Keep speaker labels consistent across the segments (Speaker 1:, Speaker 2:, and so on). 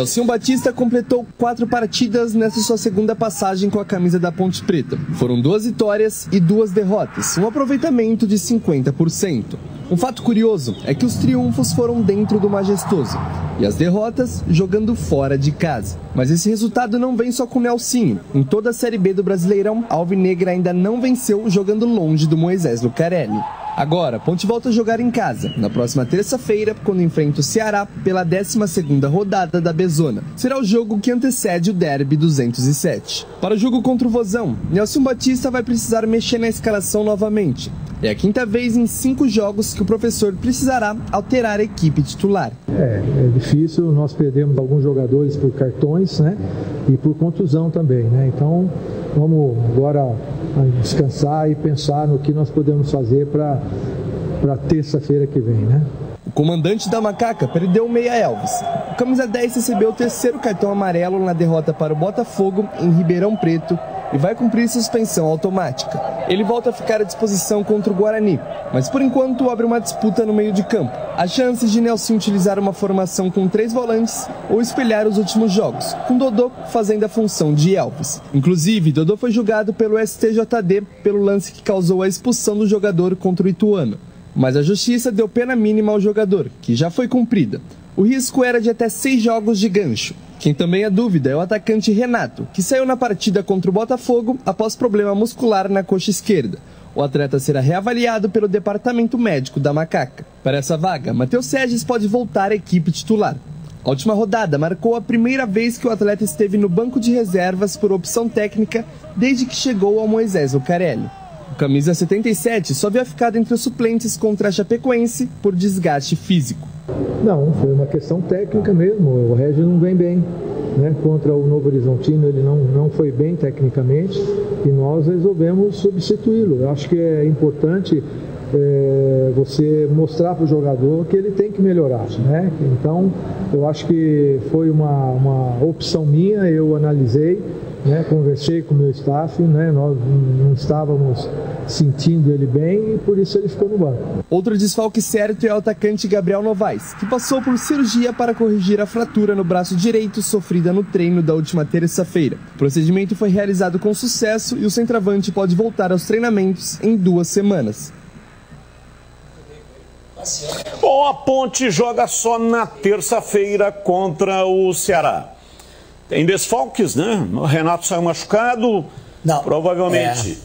Speaker 1: Nelson Batista completou 4 partidas nessa sua segunda passagem com a camisa da Ponte Preta. Foram 2 vitórias e 2 derrotas, um aproveitamento de 50%. Um fato curioso é que os triunfos foram dentro do Majestoso e as derrotas jogando fora de casa. Mas esse resultado não vem só com o Nelsinho. Em toda a Série B do Brasileirão, a Alvinegra ainda não venceu jogando longe do Moisés Lucarelli. Agora, Ponte volta a jogar em casa, na próxima terça-feira, quando enfrenta o Ceará pela 12ª rodada da B-Zona. Será o jogo que antecede o Derby 207. Para o jogo contra o Vozão, Nelson Batista vai precisar mexer na escalação novamente. É a 5ª vez em 5 jogos que o professor precisará alterar a equipe titular.
Speaker 2: É difícil, nós perdemos alguns jogadores por cartões, né? E por contusão também, né? Então, vamos agora descansar e pensar no que nós podemos fazer para terça-feira que vem, né?
Speaker 1: O comandante da Macaca perdeu o meia Elvis. O camisa 10 recebeu o 3º cartão amarelo na derrota para o Botafogo em Ribeirão Preto e vai cumprir suspensão automática. Ele volta a ficar à disposição contra o Guarani, mas por enquanto abre uma disputa no meio de campo. As chances de Nelson utilizar uma formação com 3 volantes ou espelhar os últimos jogos, com Dodô fazendo a função de Elvis. Inclusive, Dodô foi julgado pelo STJD pelo lance que causou a expulsão do jogador contra o Ituano. Mas a justiça deu pena mínima ao jogador, que já foi cumprida. O risco era de até 6 jogos de gancho. Quem também é dúvida é o atacante Renato, que saiu na partida contra o Botafogo após problema muscular na coxa esquerda. O atleta será reavaliado pelo departamento médico da Macaca. Para essa vaga, Matheus Segis pode voltar à equipe titular. A última rodada marcou a primeira vez que o atleta esteve no banco de reservas por opção técnica desde que chegou ao Moisés Lucarelli. O camisa 77 só havia ficado entre os suplentes contra a Chapecoense por desgaste físico.
Speaker 2: Não, foi uma questão técnica mesmo. O Regis não vem bem, né? Contra o Novo Horizontino ele não foi bem tecnicamente e nós resolvemos substituí-lo. Eu acho que é importante você mostrar para o jogador que ele tem que melhorar, né? Então, eu acho que foi uma opção minha, eu analisei, né? Conversei com o meu staff, né? Nós não estávamos sentindo ele bem e por isso ele ficou no banco.
Speaker 1: Outro desfalque certo é o atacante Gabriel Novaes, que passou por cirurgia para corrigir a fratura no braço direito sofrida no treino da última terça-feira. O procedimento foi realizado com sucesso e o centroavante pode voltar aos treinamentos em 2 semanas.
Speaker 3: Bom, a Ponte joga só na terça-feira contra o Ceará. Tem desfalques, né? O Renato saiu machucado, não, provavelmente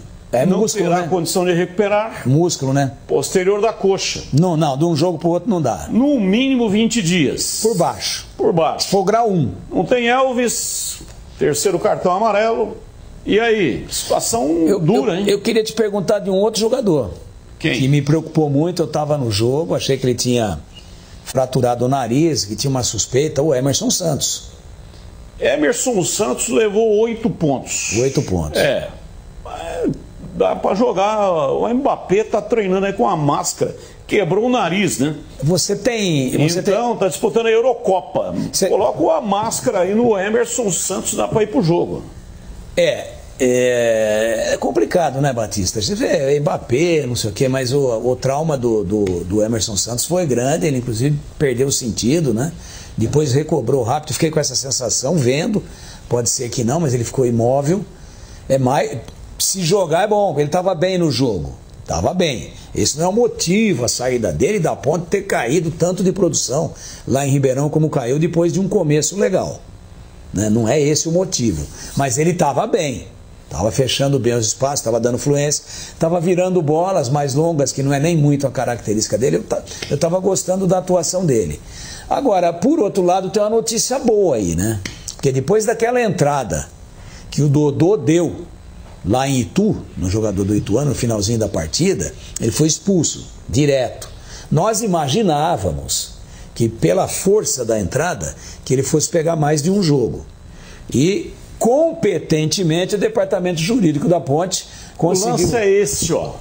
Speaker 3: não
Speaker 4: músculo,
Speaker 3: terá
Speaker 4: né?
Speaker 3: condição de recuperar.
Speaker 4: Músculo, né?
Speaker 3: Posterior da coxa.
Speaker 4: Não, de um jogo para o outro não dá.
Speaker 3: No mínimo 20 dias.
Speaker 4: Por baixo.
Speaker 3: Por baixo.
Speaker 4: Se for grau 1.
Speaker 3: Não tem Elvis, 3º cartão amarelo. E aí? Situação dura, hein?
Speaker 4: Eu queria te perguntar de um outro jogador.
Speaker 3: Quem?
Speaker 4: Que me preocupou muito, eu estava no jogo, achei que ele tinha fraturado o nariz, que tinha uma suspeita, o Emerson Santos.
Speaker 3: Emerson Santos levou 8 pontos.
Speaker 4: 8 pontos.
Speaker 3: Dá pra jogar. O Mbappé tá treinando aí com a máscara. Quebrou o nariz, né? Então, tá disputando a Eurocopa. Coloca a máscara aí no Emerson Santos, dá pra ir pro jogo.
Speaker 4: É complicado, né, Batista? Você vê Mbappé, não sei o quê, mas o trauma do Emerson Santos foi grande, ele inclusive perdeu o sentido, né? Depois recobrou rápido, fiquei com essa sensação, vendo, pode ser que não, mas ele ficou imóvel. Se jogar é bom, ele estava bem no jogo, estava bem. Esse não é o motivo, a saída dele e da Ponte ter caído tanto de produção lá em Ribeirão como caiu depois de um começo legal, né? Não é esse o motivo, mas ele estava bem. Estava fechando bem os espaços, estava dando fluência, estava virando bolas mais longas, que não é nem muito a característica dele. Eu estava gostando da atuação dele. Agora, por outro lado, tem uma notícia boa aí, né? Porque depois daquela entrada que o Dodô deu lá em Itu, no jogador do Ituano, no finalzinho da partida, ele foi expulso, direto. Nós imaginávamos que pela força da entrada, que ele fosse pegar mais de um jogo. E competentemente o departamento jurídico da Ponte conseguiu.
Speaker 3: O lance é esse, ó.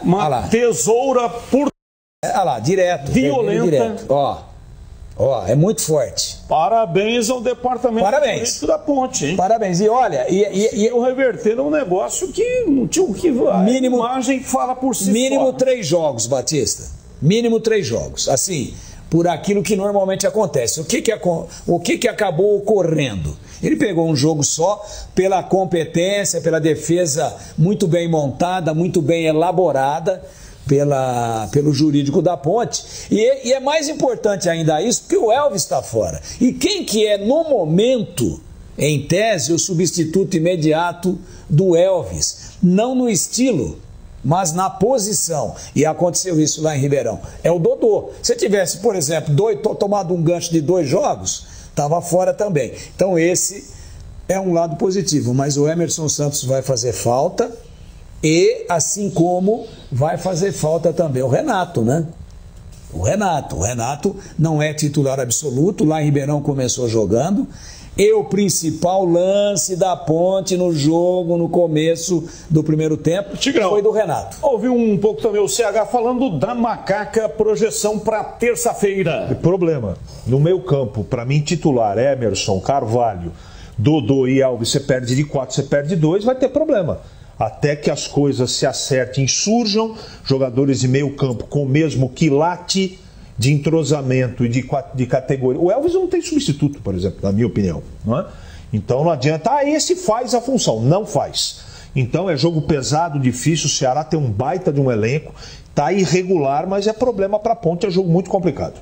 Speaker 3: Uma tesoura por...
Speaker 4: Olha lá, direto.
Speaker 3: Violenta.
Speaker 4: Direto. Ó, é muito forte.
Speaker 3: Parabéns ao departamento jurídico da Ponte, hein?
Speaker 4: Parabéns. E olha...
Speaker 3: eu reverter um negócio que não tinha o que...
Speaker 4: Mínimo,
Speaker 3: a imagem fala por si
Speaker 4: mínimo
Speaker 3: só.
Speaker 4: 3 jogos, Batista. Mínimo 3 jogos. Assim... por aquilo que normalmente acontece. O que acabou ocorrendo? Ele pegou um jogo só pela competência, pela defesa muito bem montada, muito bem elaborada pelo jurídico da Ponte. E é mais importante ainda isso, porque o Elvis está fora. E quem que é, no momento, em tese, o substituto imediato do Elvis? Não no estilo, mas na posição. E aconteceu isso lá em Ribeirão. É o Dodô. Se tivesse, por exemplo, tomado um gancho de 2 jogos, estava fora também. Então esse é um lado positivo. Mas o Emerson Santos vai fazer falta e, assim como vai fazer falta também o Renato, né? O Renato não é titular absoluto. Lá em Ribeirão começou jogando. E o principal lance da Ponte no jogo, no começo do primeiro tempo, Tigrão, foi do Renato.
Speaker 3: Ouvi um pouco também o CH falando da Macaca, projeção para terça-feira.
Speaker 5: Problema. No meio campo, para mim, titular, Emerson, Carvalho, Dodô e Elvis, você perde de 4, você perde 2, vai ter problema. Até que as coisas se acertem e surjam, jogadores de meio campo com o mesmo quilate de entrosamento e de categoria. O Elvis não tem substituto, por exemplo, na minha opinião. Não é? Então não adianta, esse faz a função. Não faz. Então é jogo pesado, difícil. O Ceará tem um baita de um elenco. Está irregular, mas é problema para a Ponte, é jogo muito complicado.